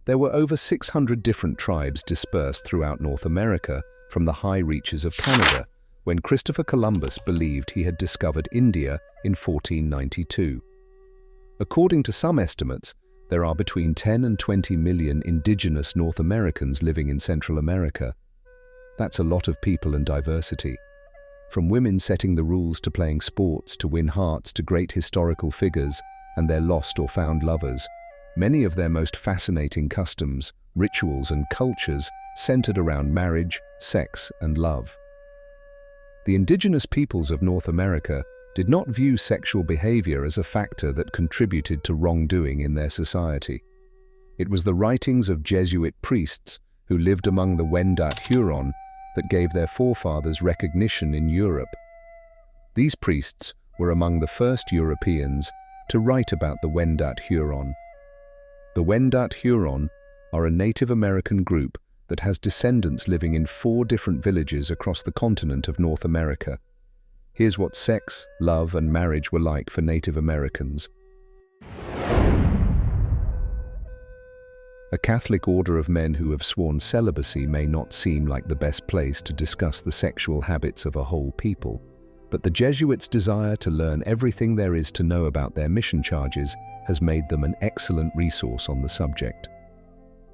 There were over 600 different tribes dispersed throughout North America from the high reaches of Canada when Christopher Columbus believed he had discovered India in 1492. According to some estimates, there are between 10 and 20 million indigenous North Americans living in Central America. That's a lot of people and diversity. From women setting the rules to playing sports to win hearts to great historical figures and their lost or found lovers, many of their most fascinating customs, rituals and cultures centered around marriage, sex and love. The indigenous peoples of North America did not view sexual behavior as a factor that contributed to wrongdoing in their society. It was the writings of Jesuit priests who lived among the Wendat Huron that gave their forefathers recognition in Europe. These priests were among the first Europeans to write about the Wendat Huron. The Wendat Huron are a Native American group that has descendants living in 4 different villages across the continent of North America. Here's what sex, love, and marriage were like for Native Americans. A Catholic order of men who have sworn celibacy may not seem like the best place to discuss the sexual habits of a whole people, but the Jesuits' desire to learn everything there is to know about their mission charges has made them an excellent resource on the subject.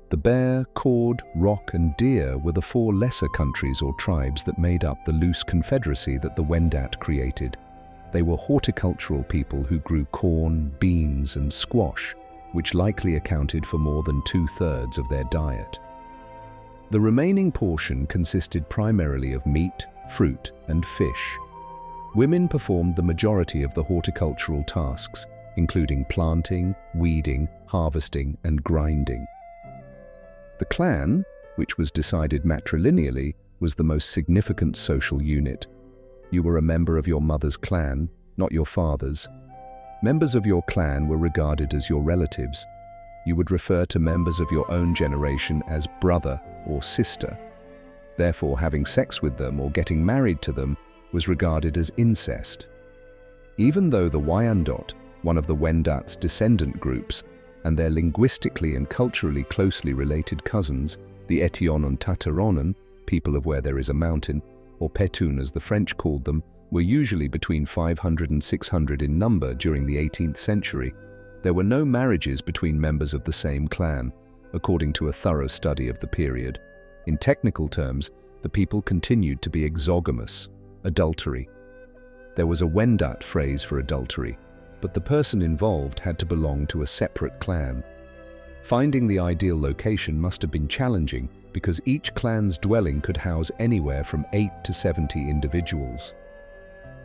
The bear, cord, rock, and deer were the 4 lesser countries or tribes that made up the loose confederacy that the Wendat created. They were horticultural people who grew corn, beans, and squash, which likely accounted for more than 2/3 of their diet. The remaining portion consisted primarily of meat, fruit, and fish. Women performed the majority of the horticultural tasks, including planting, weeding, harvesting, and grinding. The clan, which was decided matrilineally, was the most significant social unit. You were a member of your mother's clan, not your father's. Members of your clan were regarded as your relatives. You would refer to members of your own generation as brother or sister. Therefore, having sex with them or getting married to them was regarded as incest. Even though the Wyandot, one of the Wendat's descendant groups, and their linguistically and culturally closely related cousins, the Etion Tataronan, people of where there is a mountain, or Petun as the French called them, were usually between 500 and 600 in number during the 18th century, there were no marriages between members of the same clan, according to a thorough study of the period. In technical terms, the people continued to be exogamous, adultery. There was a Wendat phrase for adultery, but the person involved had to belong to a separate clan. Finding the ideal location must have been challenging because each clan's dwelling could house anywhere from 8 to 70 individuals.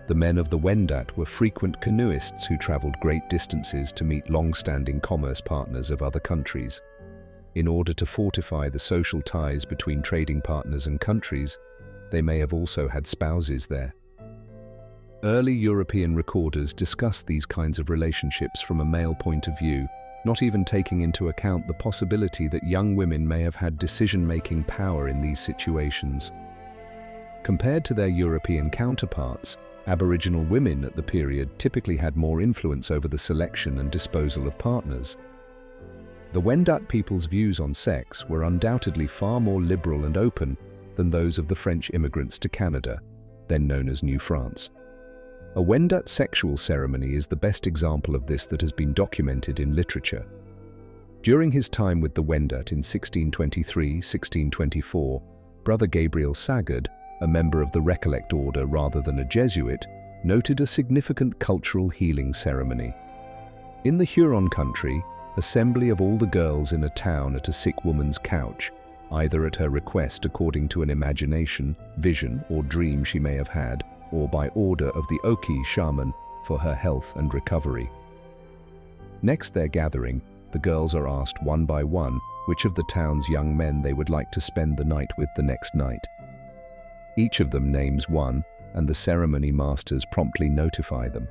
The men of the Wendat were frequent canoeists who traveled great distances to meet long-standing commerce partners of other countries. In order to fortify the social ties between trading partners and countries, they may have also had spouses there. Early European recorders discussed these kinds of relationships from a male point of view, not even taking into account the possibility that young women may have had decision-making power in these situations. Compared to their European counterparts, Aboriginal women at the period typically had more influence over the selection and disposal of partners. The Wendat people's views on sex were undoubtedly far more liberal and open than those of the French immigrants to Canada, then known as New France. A Wendat sexual ceremony is the best example of this that has been documented in literature. During his time with the Wendat in 1623-1624, Brother Gabriel Sagard, a member of the Recollect order rather than a Jesuit, noted a significant cultural healing ceremony. In the Huron country, assembly of all the girls in a town at a sick woman's couch, either at her request according to an imagination, vision, or dream she may have had, or by order of the Oki shaman for her health and recovery. Next their gathering, the girls are asked one by one which of the town's young men they would like to spend the night with the next night. Each of them names one, and the ceremony masters promptly notify them.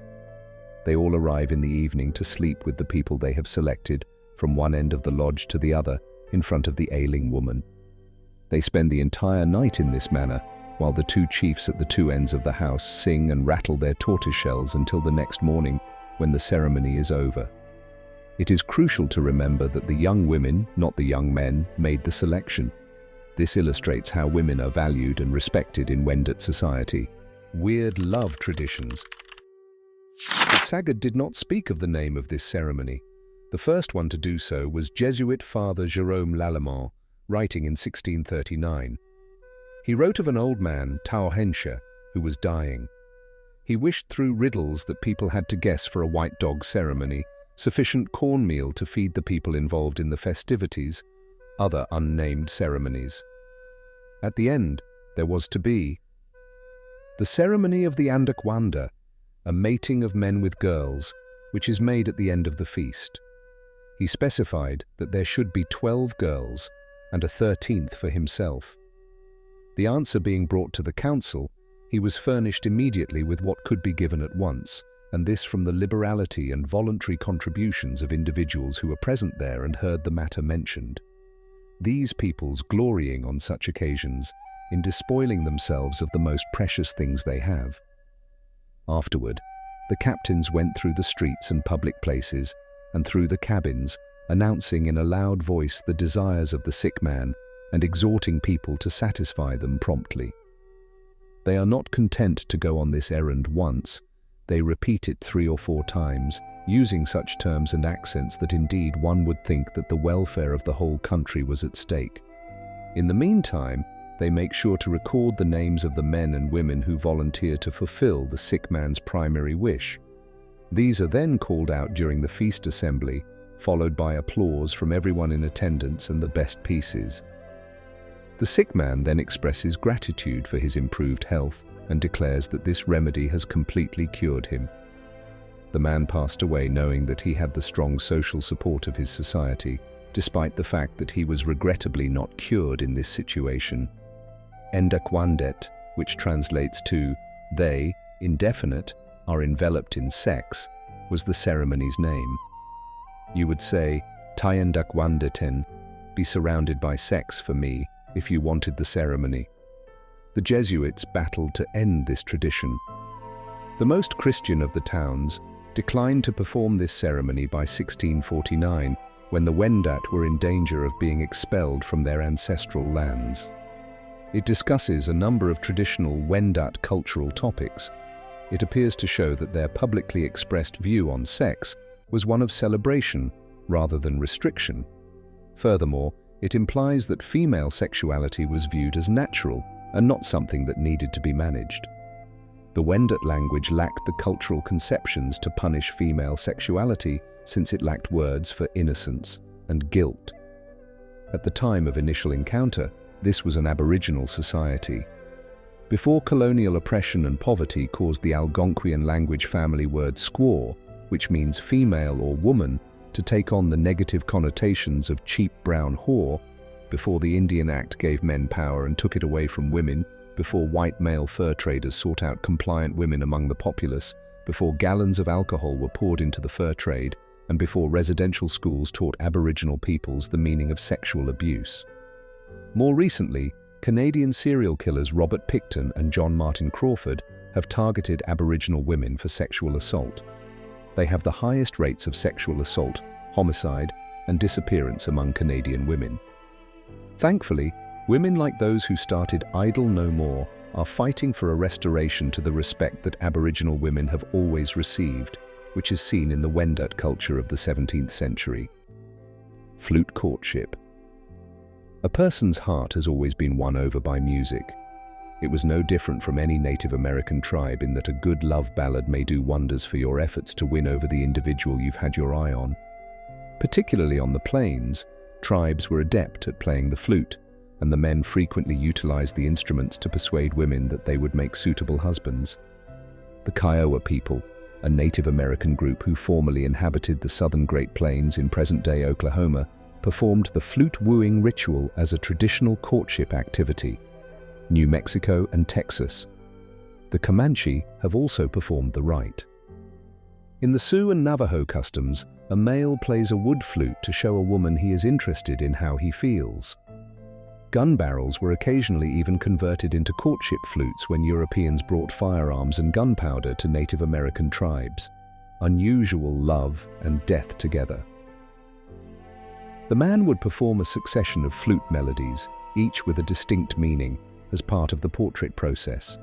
They all arrive in the evening to sleep with the people they have selected, from one end of the lodge to the other, in front of the ailing woman. They spend the entire night in this manner, while the 2 chiefs at the 2 ends of the house sing and rattle their tortoise shells until the next morning, when the ceremony is over. It is crucial to remember that the young women, not the young men, made the selection. This illustrates how women are valued and respected in Wendat society. Weird love traditions. But Sagard did not speak of the name of this ceremony. The first one to do so was Jesuit Father Jérôme Lallemand, writing in 1639. He wrote of an old man, Tauhensha, who was dying. He wished through riddles that people had to guess for a white dog ceremony, sufficient cornmeal to feed the people involved in the festivities, other unnamed ceremonies. At the end, there was to be the ceremony of the Andakwanda, a mating of men with girls, which is made at the end of the feast. He specified that there should be 12 girls and a 13th for himself. The answer being brought to the council, he was furnished immediately with what could be given at once, and this from the liberality and voluntary contributions of individuals who were present there and heard the matter mentioned. These peoples glorying on such occasions in despoiling themselves of the most precious things they have. Afterward, the captains went through the streets and public places and through the cabins, announcing in a loud voice the desires of the sick man and exhorting people to satisfy them promptly. They are not content to go on this errand once, they repeat it 3 or 4 times, using such terms and accents that indeed one would think that the welfare of the whole country was at stake. In the meantime, they make sure to record the names of the men and women who volunteer to fulfill the sick man's primary wish. These are then called out during the feast assembly, followed by applause from everyone in attendance and the best pieces. The sick man then expresses gratitude for his improved health and declares that this remedy has completely cured him. The man passed away knowing that he had the strong social support of his society, despite the fact that he was regrettably not cured in this situation. Endakwandet, which translates to "they," indefinite, are enveloped in sex, was the ceremony's name. You would say, Tayendakwandeten, be surrounded by sex for me, if you wanted the ceremony. The Jesuits battled to end this tradition. The most Christian of the towns declined to perform this ceremony by 1649, when the Wendat were in danger of being expelled from their ancestral lands. It discusses a number of traditional Wendat cultural topics. It appears to show that their publicly expressed view on sex was one of celebration rather than restriction. Furthermore, it implies that female sexuality was viewed as natural and not something that needed to be managed. The Wendat language lacked the cultural conceptions to punish female sexuality since it lacked words for innocence and guilt. At the time of initial encounter, this was an Aboriginal society. Before colonial oppression and poverty caused the Algonquian language family word squaw, which means female or woman, to take on the negative connotations of cheap brown whore, before the Indian Act gave men power and took it away from women, before white male fur traders sought out compliant women among the populace, before gallons of alcohol were poured into the fur trade, and before residential schools taught Aboriginal peoples the meaning of sexual abuse. More recently, Canadian serial killers Robert Pickton and John Martin Crawford have targeted Aboriginal women for sexual assault. They have the highest rates of sexual assault, homicide, and disappearance among Canadian women. Thankfully, women like those who started Idle No More are fighting for a restoration to the respect that Aboriginal women have always received, which is seen in the Wendat culture of the 17th century. Flute courtship. A person's heart has always been won over by music. It was no different from any Native American tribe in that a good love ballad may do wonders for your efforts to win over the individual you've had your eye on. Particularly on the plains, tribes were adept at playing the flute, and the men frequently utilized the instruments to persuade women that they would make suitable husbands. The Kiowa people, a Native American group who formerly inhabited the southern Great Plains in present-day Oklahoma, performed the flute wooing ritual as a traditional courtship activity. New Mexico and Texas. The Comanche have also performed the rite. In the Sioux and Navajo customs, a male plays a wood flute to show a woman he is interested in how he feels. Gun barrels were occasionally even converted into courtship flutes when Europeans brought firearms and gunpowder to Native American tribes. Unusual love and death together. The man would perform a succession of flute melodies, each with a distinct meaning, as part of the portrait process.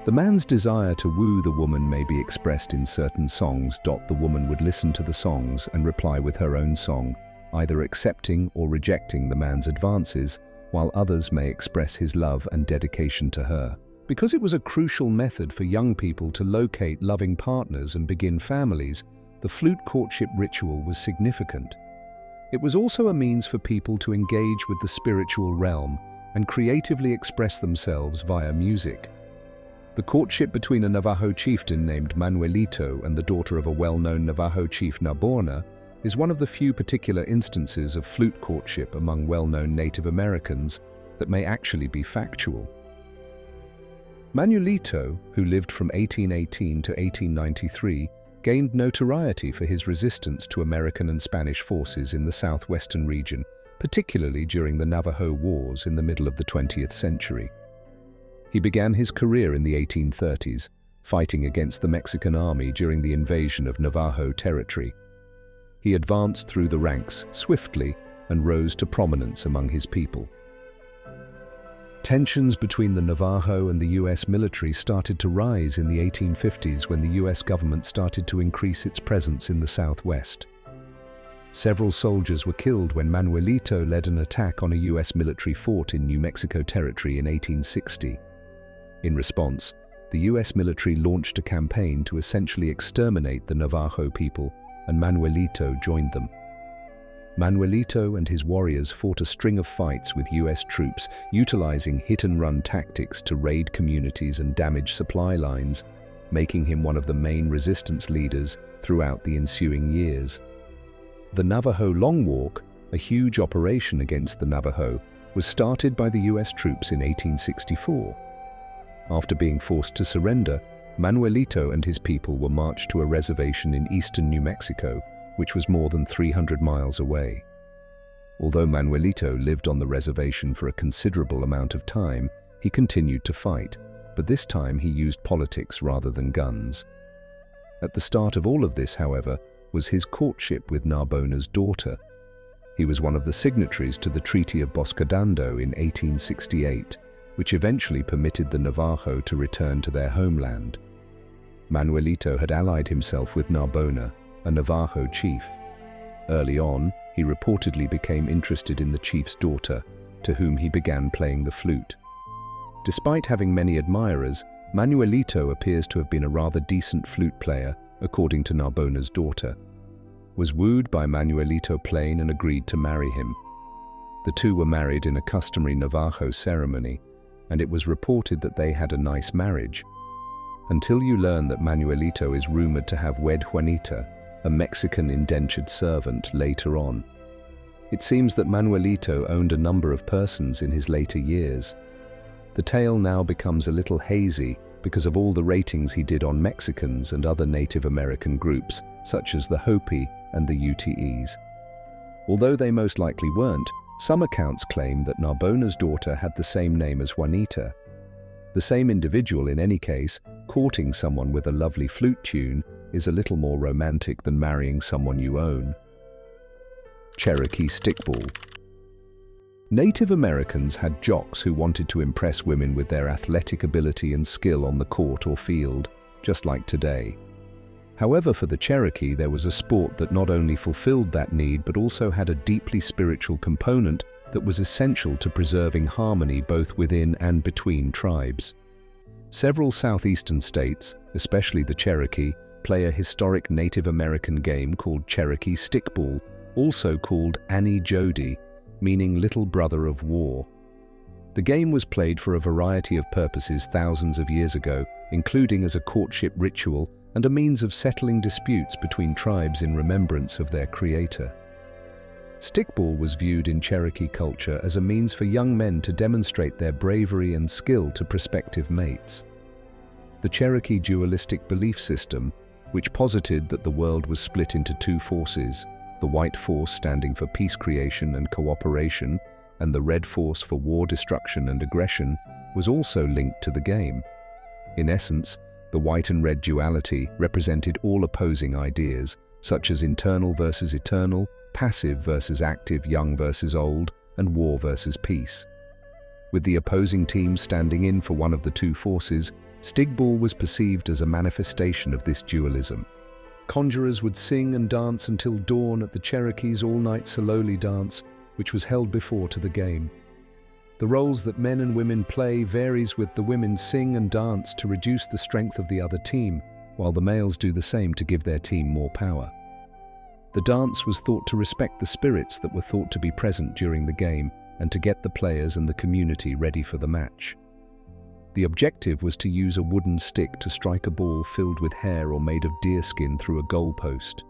The man's desire to woo the woman may be expressed in certain songs. The woman would listen to the songs and reply with her own song, either accepting or rejecting the man's advances, while others may express his love and dedication to her. Because it was a crucial method for young people to locate loving partners and begin families, the flute courtship ritual was significant. It was also a means for people to engage with the spiritual realm and creatively express themselves via music. The courtship between a Navajo chieftain named Manuelito and the daughter of a well-known Navajo chief Naborna is one of the few particular instances of flute courtship among well-known Native Americans that may actually be factual. Manuelito, who lived from 1818 to 1893, gained notoriety for his resistance to American and Spanish forces in the southwestern region, particularly during the Navajo Wars in the middle of the 20th century. He began his career in the 1830s, fighting against the Mexican army during the invasion of Navajo territory. He advanced through the ranks swiftly and rose to prominence among his people. Tensions between the Navajo and the U.S. military started to rise in the 1850s when the U.S. government started to increase its presence in the Southwest. Several soldiers were killed when Manuelito led an attack on a U.S. military fort in New Mexico territory in 1860. In response, the U.S. military launched a campaign to essentially exterminate the Navajo people, and Manuelito joined them. Manuelito and his warriors fought a string of fights with U.S. troops, utilizing hit-and-run tactics to raid communities and damage supply lines, making him one of the main resistance leaders throughout the ensuing years. The Navajo Long Walk, a huge operation against the Navajo, was started by the U.S. troops in 1864. After being forced to surrender, Manuelito and his people were marched to a reservation in eastern New Mexico, which was more than 300 miles away. Although Manuelito lived on the reservation for a considerable amount of time, he continued to fight, but this time he used politics rather than guns. At the start of all of this, however, was his courtship with Naborna's daughter. He was one of the signatories to the Treaty of Boscodando in 1868, which eventually permitted the Navajo to return to their homeland. Manuelito had allied himself with Naborna, a Navajo chief. Early on, he reportedly became interested in the chief's daughter, to whom he began playing the flute. Despite having many admirers, Manuelito appears to have been a rather decent flute player, according to Naborna's daughter, was wooed by Manuelito plain and agreed to marry him. The two were married in a customary Navajo ceremony, and it was reported that they had a nice marriage. Until you learn that Manuelito is rumored to have wed Juanita, a Mexican indentured servant, later on. It seems that Manuelito owned a number of persons in his later years. The tale now becomes a little hazy because of all the ratings he did on Mexicans and other Native American groups, such as the Hopi and the UTEs. Although they most likely weren't, some accounts claim that Naborna's daughter had the same name as Juanita. The same individual, in any case, courting someone with a lovely flute tune is a little more romantic than marrying someone you own. Cherokee Stickball. Native Americans had jocks who wanted to impress women with their athletic ability and skill on the court or field, just like today. However, for the Cherokee, there was a sport that not only fulfilled that need but also had a deeply spiritual component that was essential to preserving harmony both within and between tribes. Several southeastern states, especially the Cherokee, play a historic Native American game called Cherokee Stickball, also called Annie Jody, meaning little brother of war. The game was played for a variety of purposes thousands of years ago, including as a courtship ritual and a means of settling disputes between tribes in remembrance of their creator. Stickball was viewed in Cherokee culture as a means for young men to demonstrate their bravery and skill to prospective mates. The Cherokee dualistic belief system, which posited that the world was split into two forces, the white force standing for peace creation and cooperation, and the red force for war destruction and aggression, was also linked to the game. In essence, the white and red duality represented all opposing ideas, such as internal versus eternal, passive versus active, young versus old, and war versus peace. With the opposing team standing in for one of the two forces, Stickball was perceived as a manifestation of this dualism. Conjurers would sing and dance until dawn at the Cherokee's all-night Sololi dance, which was held before to the game. The roles that men and women play varies, with the women sing and dance to reduce the strength of the other team, while the males do the same to give their team more power. The dance was thought to respect the spirits that were thought to be present during the game and to get the players and the community ready for the match. The objective was to use a wooden stick to strike a ball filled with hair or made of deerskin through a goalpost.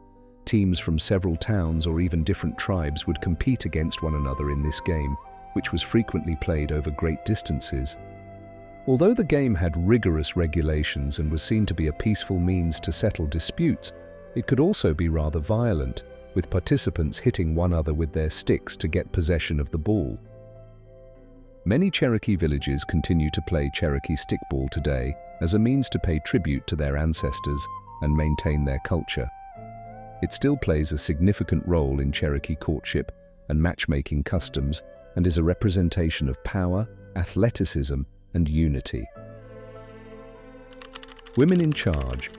Teams from several towns or even different tribes would compete against one another in this game, which was frequently played over great distances. Although the game had rigorous regulations and was seen to be a peaceful means to settle disputes, it could also be rather violent, with participants hitting one another with their sticks to get possession of the ball. Many Cherokee villages continue to play Cherokee Stickball today as a means to pay tribute to their ancestors and maintain their culture. It still plays a significant role in Cherokee courtship and matchmaking customs and is a representation of power, athleticism, and unity. Women in charge.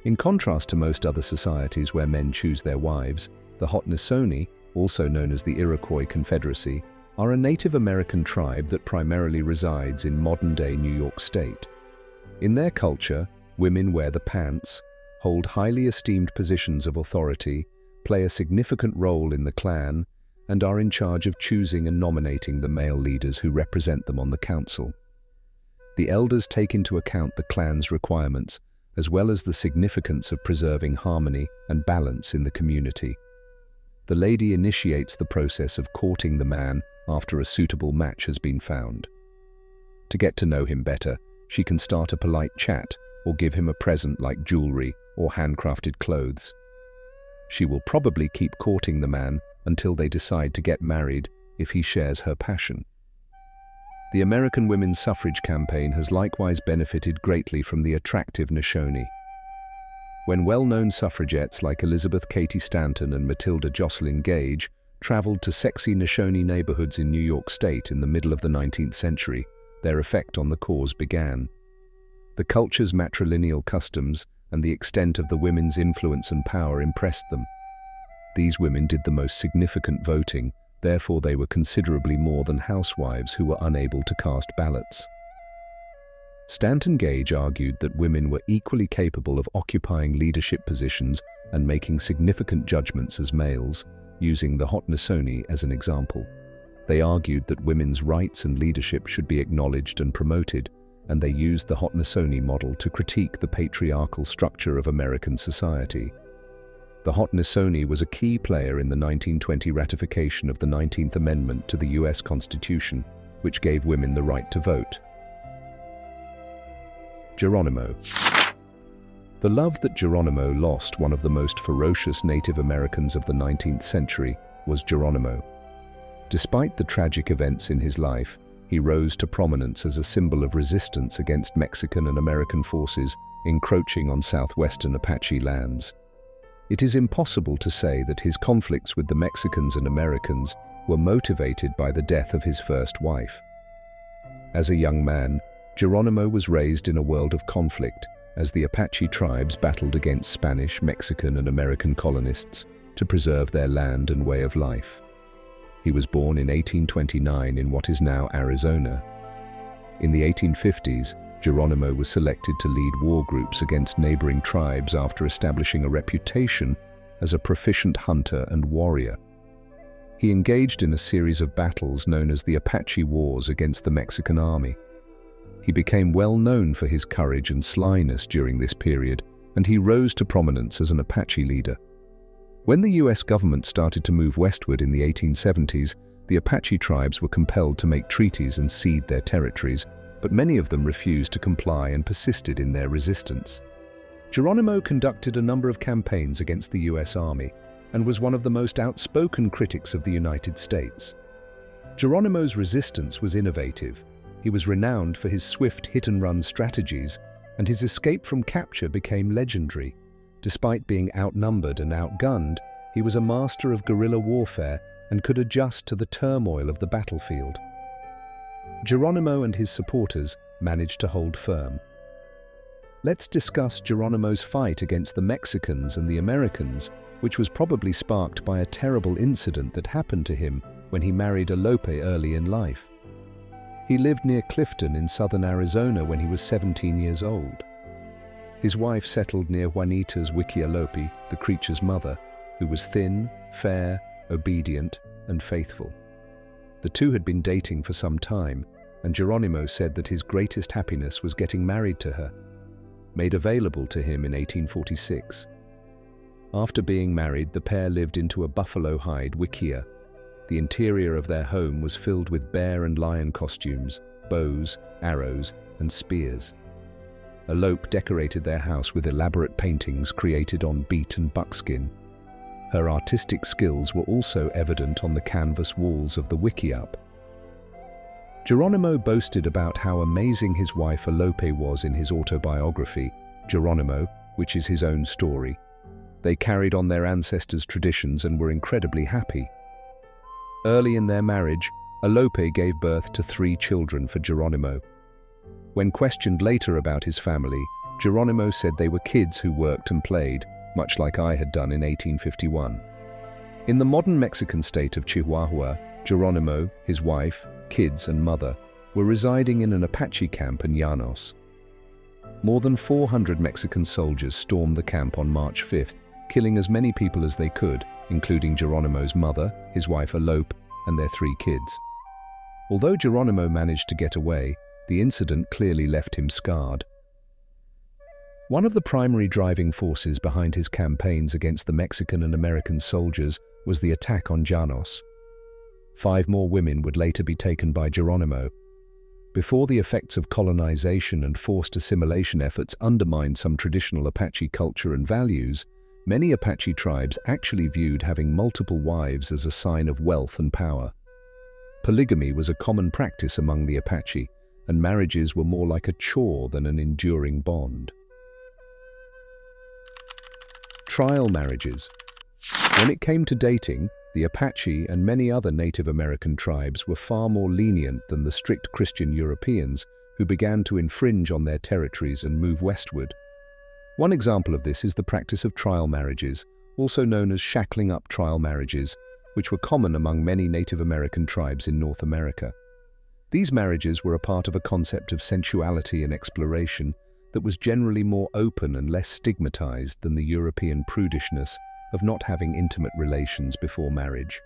In contrast to most other societies where men choose their wives, the Haudenosaunee, also known as the Iroquois Confederacy, are a Native American tribe that primarily resides in modern-day New York State. In their culture, women wear the pants, hold highly esteemed positions of authority, play a significant role in the clan, and are in charge of choosing and nominating the male leaders who represent them on the council. The elders take into account the clan's requirements, as well as the significance of preserving harmony and balance in the community. The lady initiates the process of courting the man after a suitable match has been found. To get to know him better, she can start a polite chat or give him a present like jewelry or handcrafted clothes. She will probably keep courting the man until they decide to get married if he shares her passion. The American women's suffrage campaign has likewise benefited greatly from the attractive Haudenosaunee. When well-known suffragettes like Elizabeth Cady Stanton and Matilda Jocelyn Gage traveled to sexy Haudenosaunee neighborhoods in New York State in the middle of the 19th century, their effect on the cause began. The culture's matrilineal customs and the extent of the women's influence and power impressed them. These women did the most significant voting, therefore they were considerably more than housewives who were unable to cast ballots. Stanton Gage argued that women were equally capable of occupying leadership positions and making significant judgments as males, using the Haudenosaunee as an example. They argued that women's rights and leadership should be acknowledged and promoted, and they used the Haudenosaunee model to critique the patriarchal structure of American society. The Haudenosaunee was a key player in the 1920 ratification of the 19th Amendment to the U.S. Constitution, which gave women the right to vote. Geronimo. The love that Geronimo lost, one of the most ferocious Native Americans of the 19th century, was Geronimo. Despite the tragic events in his life, he rose to prominence as a symbol of resistance against Mexican and American forces encroaching on southwestern Apache lands. It is impossible to say that his conflicts with the Mexicans and Americans were motivated by the death of his first wife. As a young man, Geronimo was raised in a world of conflict as the Apache tribes battled against Spanish, Mexican, and American colonists to preserve their land and way of life. He was born in 1829 in what is now Arizona. In the 1850s, Geronimo was selected to lead war groups against neighboring tribes after establishing a reputation as a proficient hunter and warrior. He engaged in a series of battles known as the Apache Wars against the Mexican army. He became well known for his courage and slyness during this period, and he rose to prominence as an Apache leader. When the US government started to move westward in the 1870s, the Apache tribes were compelled to make treaties and cede their territories, but many of them refused to comply and persisted in their resistance. Geronimo conducted a number of campaigns against the US Army and was one of the most outspoken critics of the United States. Geronimo's resistance was innovative. He was renowned for his swift hit-and-run strategies, and his escape from capture became legendary. Despite being outnumbered and outgunned, He was a master of guerrilla warfare and could adjust to the turmoil of the battlefield. Geronimo and his supporters managed to hold firm. Let's discuss Geronimo's fight against the Mexicans and the Americans, which was probably sparked by a terrible incident that happened to him when he married Alope early in life. He lived near Clifton in southern Arizona when he was 17 years old. His wife settled near Juanita's Alope, the creature's mother, who was thin, fair, obedient, and faithful. The two had been dating for some time, and Geronimo said that his greatest happiness was getting married to her, made available to him in 1846. After being married, the pair lived into a buffalo hide wikia. The interior of their home was filled with bear and lion costumes, bows, arrows, and spears. Alope decorated their house with elaborate paintings created on beet and buckskin. Her artistic skills were also evident on the canvas walls of the wikiup. Geronimo boasted about how amazing his wife Alope was in his autobiography, Geronimo, which is his own story. They carried on their ancestors' traditions and were incredibly happy. Early in their marriage, Alope gave birth to 3 children for Geronimo. When questioned later about his family, Geronimo said they were kids who worked and played, much like I had done in 1851. In the modern Mexican state of Chihuahua, Geronimo, his wife, kids and mother were residing in an Apache camp in Llanos. More than 400 Mexican soldiers stormed the camp on March 5th, killing as many people as they could, including Geronimo's mother, his wife Alope, and their 3 kids. Although Geronimo managed to get away, the incident clearly left him scarred. One of the primary driving forces behind his campaigns against the Mexican and American soldiers was the attack on Llanos. 5 more women would later be taken by Geronimo. Before the effects of colonization and forced assimilation efforts undermined some traditional Apache culture and values, many Apache tribes actually viewed having multiple wives as a sign of wealth and power. Polygamy was a common practice among the Apache, and marriages were more like a chore than an enduring bond. Trial marriages. When it came to dating, the Apache and many other Native American tribes were far more lenient than the strict Christian Europeans who began to infringe on their territories and move westward. One example of this is the practice of trial marriages, also known as shackling up trial marriages, which were common among many Native American tribes in North America. These marriages were a part of a concept of sensuality and exploration that was generally more open and less stigmatized than the European prudishness of not having intimate relations before marriage.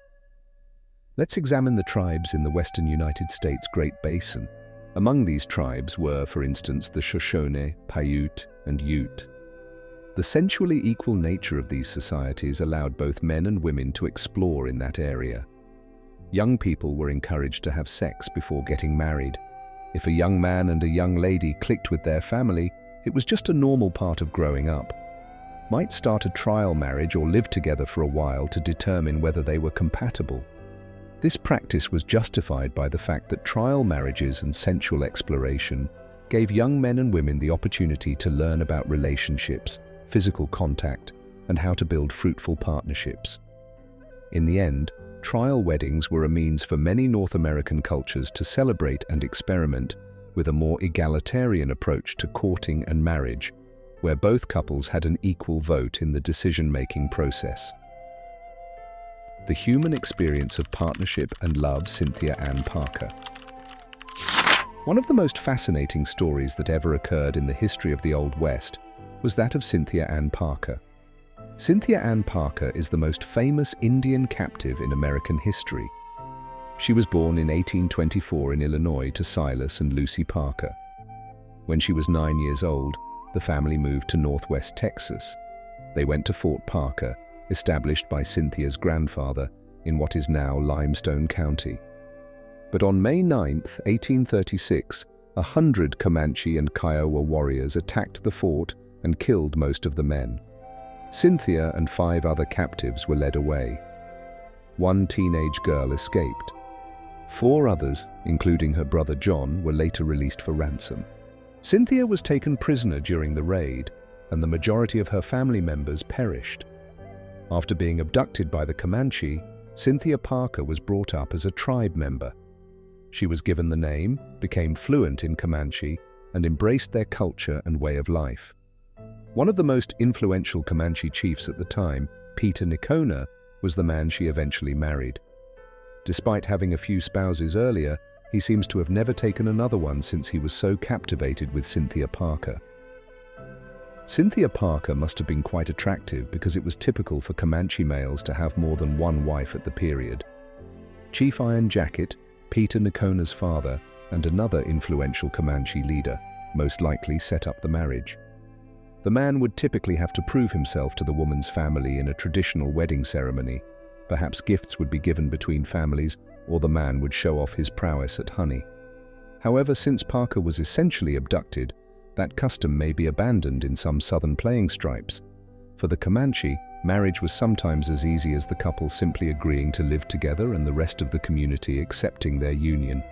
Let's examine the tribes in the western United States Great Basin. Among these tribes were, for instance, the Shoshone, Paiute, and Ute. The sensually equal nature of these societies allowed both men and women to explore in that area. Young people were encouraged to have sex before getting married. If a young man and a young lady clicked with their family, it was just a normal part of growing up. Might start a trial marriage or live together for a while to determine whether they were compatible. This practice was justified by the fact that trial marriages and sensual exploration gave young men and women the opportunity to learn about relationships, physical contact, and how to build fruitful partnerships. In the end, trial weddings were a means for many North American cultures to celebrate and experiment with a more egalitarian approach to courting and marriage, where both couples had an equal vote in the decision-making process. The human experience of partnership and love, Cynthia Ann Parker. One of the most fascinating stories that ever occurred in the history of the Old West was that of Cynthia Ann Parker. Cynthia Ann Parker is the most famous Indian captive in American history. She was born in 1824 in Illinois to Silas and Lucy Parker. When she was 9 years old, the family moved to Northwest Texas. They went to Fort Parker, established by Cynthia's grandfather in what is now Limestone County. But on May 9, 1836, 100 Comanche and Kiowa warriors attacked the fort and killed most of the men. Cynthia and 5 other captives were led away. 1 teenage girl escaped. 4 others, including her brother John, were later released for ransom. Cynthia was taken prisoner during the raid, and the majority of her family members perished. After being abducted by the Comanche, Cynthia Parker was brought up as a tribe member. She was given the name, became fluent in Comanche, and embraced their culture and way of life. One of the most influential Comanche chiefs at the time, Peter Nicona, was the man she eventually married. Despite having a few spouses earlier, he seems to have never taken another one since he was so captivated with Cynthia Parker. Cynthia Parker must have been quite attractive because it was typical for Comanche males to have more than one wife at the period. Chief Iron Jacket, Peter Nicona's father, and another influential Comanche leader, most likely set up the marriage. The man would typically have to prove himself to the woman's family in a traditional wedding ceremony. Perhaps gifts would be given between families, or the man would show off his prowess at honey. However, since Parker was essentially abducted, that custom may be abandoned in some southern playing stripes. For the Comanche, marriage was sometimes as easy as the couple simply agreeing to live together and the rest of the community accepting their union.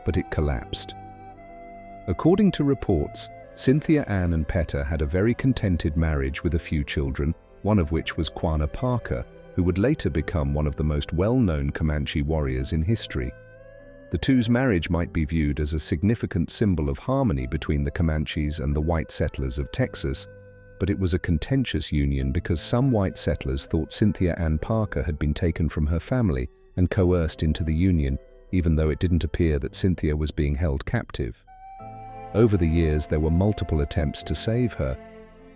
But it collapsed. According to reports, Cynthia Ann and Petter had a very contented marriage with a few children, one of which was Quanah Parker, who would later become one of the most well-known Comanche warriors in history. The two's marriage might be viewed as a significant symbol of harmony between the Comanches and the white settlers of Texas, but it was a contentious union because some white settlers thought Cynthia Ann Parker had been taken from her family and coerced into the union, even though it didn't appear that Cynthia was being held captive. Over the years, there were multiple attempts to save her,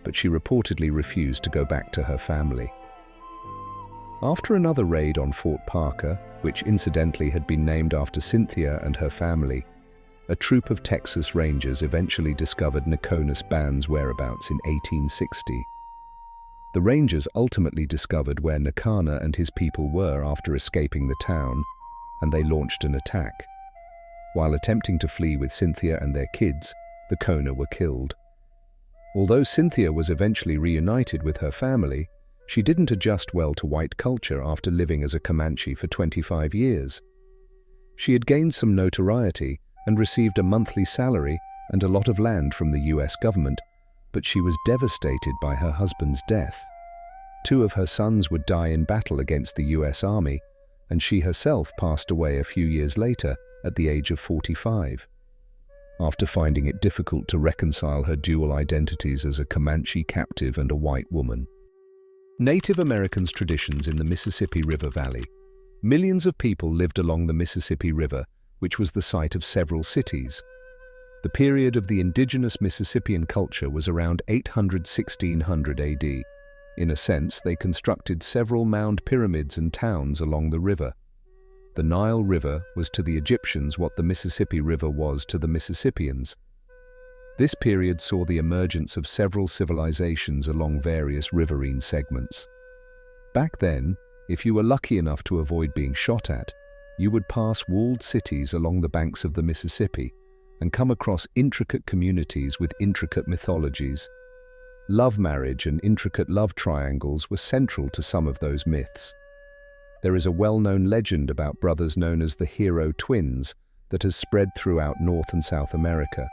but she reportedly refused to go back to her family. After another raid on Fort Parker, which incidentally had been named after Cynthia and her family, a troop of Texas Rangers eventually discovered Nicona's band's whereabouts in 1860. The Rangers ultimately discovered where Nicona and his people were after escaping the town, and they launched an attack. While attempting to flee with Cynthia and their kids, the Kona were killed. Although Cynthia was eventually reunited with her family, she didn't adjust well to white culture after living as a Comanche for 25 years. She had gained some notoriety and received a monthly salary and a lot of land from the US government, but she was devastated by her husband's death. 2 of her sons would die in battle against the US Army, and she herself passed away a few years later at the age of 45. After finding it difficult to reconcile her dual identities as a Comanche captive and a white woman. Native Americans' traditions in the Mississippi River Valley. Millions of people lived along the Mississippi River, which was the site of several cities. The period of the indigenous Mississippian culture was around 800–1600 AD. In a sense, they constructed several mound pyramids and towns along the river. The Nile River was to the Egyptians what the Mississippi River was to the Mississippians. This period saw the emergence of several civilizations along various riverine segments. Back then, if you were lucky enough to avoid being shot at, you would pass walled cities along the banks of the Mississippi and come across intricate communities with intricate mythologies. Love marriage and intricate love triangles were central to some of those myths. There is a well-known legend about brothers known as the hero twins that has spread throughout North and South America.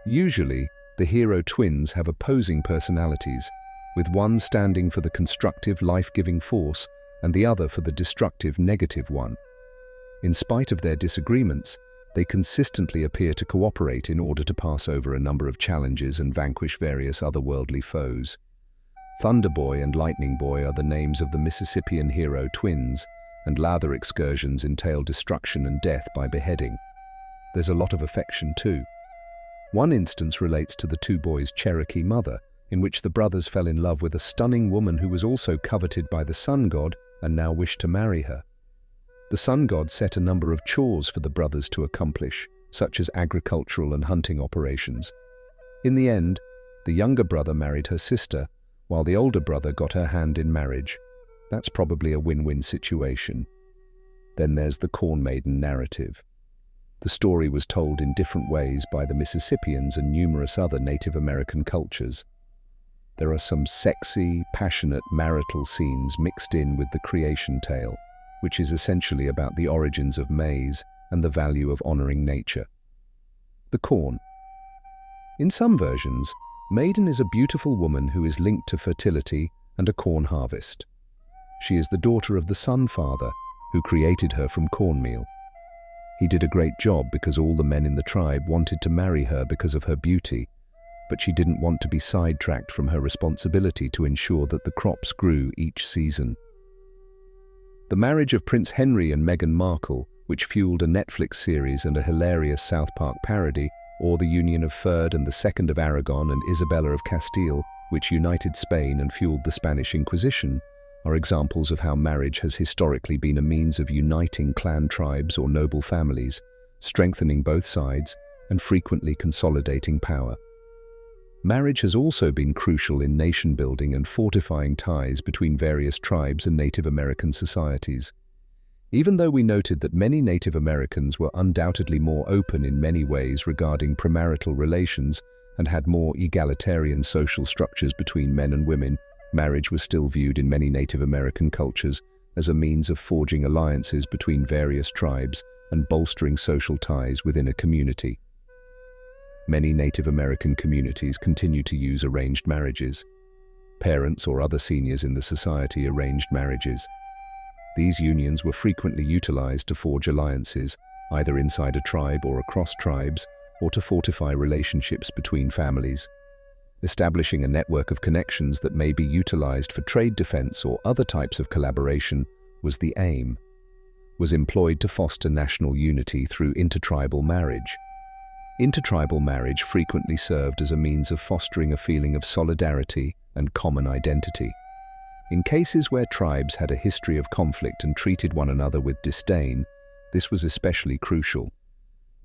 Usually, the hero twins have opposing personalities, with one standing for the constructive, life-giving force and the other for the destructive, negative one. In spite of their disagreements, they consistently appear to cooperate in order to pass over a number of challenges and vanquish various otherworldly foes. Thunder Boy and Lightning Boy are the names of the Mississippian hero twins, and lather excursions entail destruction and death by beheading. There's a lot of affection too. One instance relates to the 2 boys' Cherokee mother, in which the brothers fell in love with a stunning woman who was also coveted by the sun god and now wished to marry her. The sun god set a number of chores for the brothers to accomplish, such as agricultural and hunting operations. In the end, the younger brother married her sister, while the older brother got her hand in marriage. That's probably a win-win situation. Then there's the Corn Maiden narrative. The story was told in different ways by the Mississippians and numerous other Native American cultures. There are some sexy, passionate marital scenes mixed in with the creation tale, which is essentially about the origins of maize and the value of honoring nature. The corn. In some versions, Maiden is a beautiful woman who is linked to fertility and a corn harvest. She is the daughter of the Sun Father, who created her from cornmeal. He did a great job because all the men in the tribe wanted to marry her because of her beauty, but she didn't want to be sidetracked from her responsibility to ensure that the crops grew each season. The marriage of Prince Henry and Meghan Markle, which fueled a Netflix series and a hilarious South Park parody, or the union of Ferd and II of Aragon and Isabella of Castile, which united Spain and fueled the Spanish Inquisition, are examples of how marriage has historically been a means of uniting clan tribes or noble families, strengthening both sides and frequently consolidating power. Marriage has also been crucial in nation-building and fortifying ties between various tribes and Native American societies. Even though we noted that many Native Americans were undoubtedly more open in many ways regarding premarital relations and had more egalitarian social structures between men and women, marriage was still viewed in many Native American cultures as a means of forging alliances between various tribes and bolstering social ties within a community. Many Native American communities continue to use arranged marriages. Parents or other seniors in the society arranged marriages. These unions were frequently utilized to forge alliances, either inside a tribe or across tribes, or to fortify relationships between families. Establishing a network of connections that may be utilized for trade defense or other types of collaboration was the aim. Was employed to foster national unity through intertribal marriage. Intertribal marriage frequently served as a means of fostering a feeling of solidarity and common identity. In cases where tribes had a history of conflict and treated one another with disdain, this was especially crucial.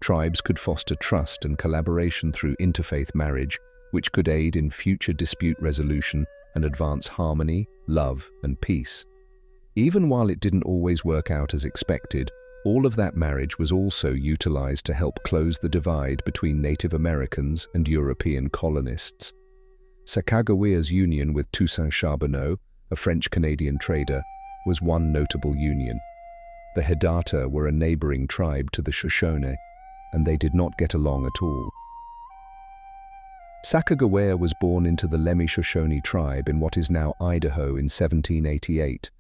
Tribes could foster trust and collaboration through interfaith marriage, which could aid in future dispute resolution and advance harmony, love, and peace. Even while it didn't always work out as expected, all of that marriage was also utilized to help close the divide between Native Americans and European colonists. Sacagawea's union with Toussaint Charbonneau, a French-Canadian trader, was one notable union. The Hidatsa were a neighboring tribe to the Shoshone, and they did not get along at all. Sacagawea was born into the Lemhi-Shoshone tribe in what is now Idaho in 1788,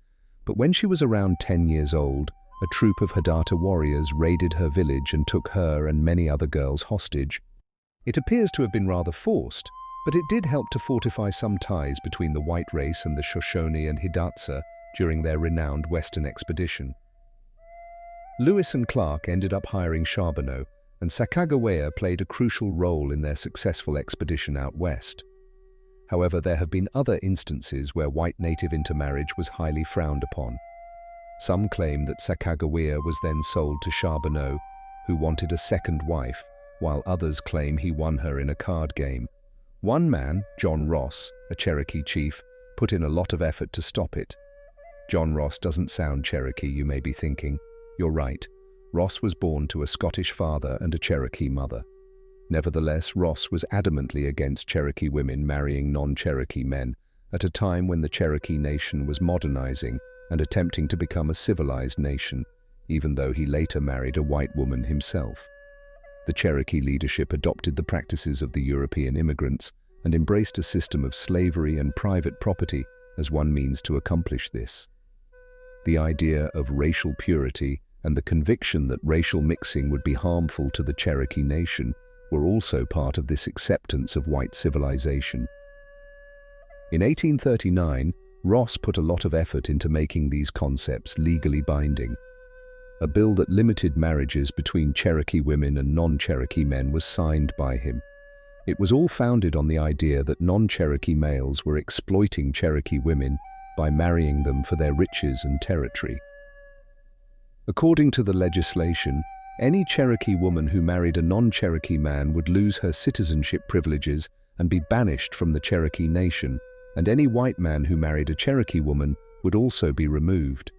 but when she was around 10 years old, a troop of Hidatsa warriors raided her village and took her and many other girls hostage. It appears to have been rather forced, but it did help to fortify some ties between the white race and the Shoshone and Hidatsa during their renowned Western expedition. Lewis and Clark ended up hiring Charbonneau, and Sacagawea played a crucial role in their successful expedition out west. However, there have been other instances where white native intermarriage was highly frowned upon. Some claim that Sacagawea was then sold to Charbonneau, who wanted a second wife, while others claim he won her in a card game. One man, John Ross, a Cherokee chief, put in a lot of effort to stop it. John Ross doesn't sound Cherokee, you may be thinking. You're right. Ross was born to a Scottish father and a Cherokee mother. Nevertheless, Ross was adamantly against Cherokee women marrying non-Cherokee men at a time when the Cherokee nation was modernizing and attempting to become a civilized nation, even though he later married a white woman himself. The Cherokee leadership adopted the practices of the European immigrants and embraced a system of slavery and private property as one means to accomplish this. The idea of racial purity and the conviction that racial mixing would be harmful to the Cherokee nation were also part of this acceptance of white civilization. In 1839, Ross put a lot of effort into making these concepts legally binding. A bill that limited marriages between Cherokee women and non-Cherokee men was signed by him. It was all founded on the idea that non-Cherokee males were exploiting Cherokee women by marrying them for their riches and territory. According to the legislation, any Cherokee woman who married a non-Cherokee man would lose her citizenship privileges and be banished from the Cherokee nation, and any white man who married a Cherokee woman would also be removed.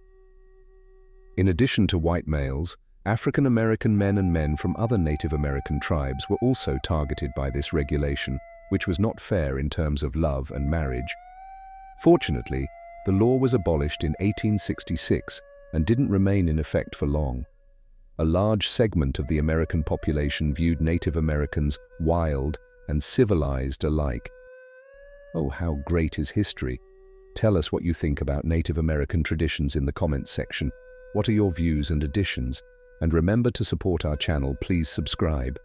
In addition to white males, African American men and men from other Native American tribes were also targeted by this regulation, which was not fair in terms of love and marriage. Fortunately, the law was abolished in 1866 and didn't remain in effect for long. A large segment of the American population viewed Native Americans wild and civilized alike. Oh, how great is history! Tell us what you think about Native American traditions in the comments section. What are your views and additions? And remember to support our channel, please subscribe.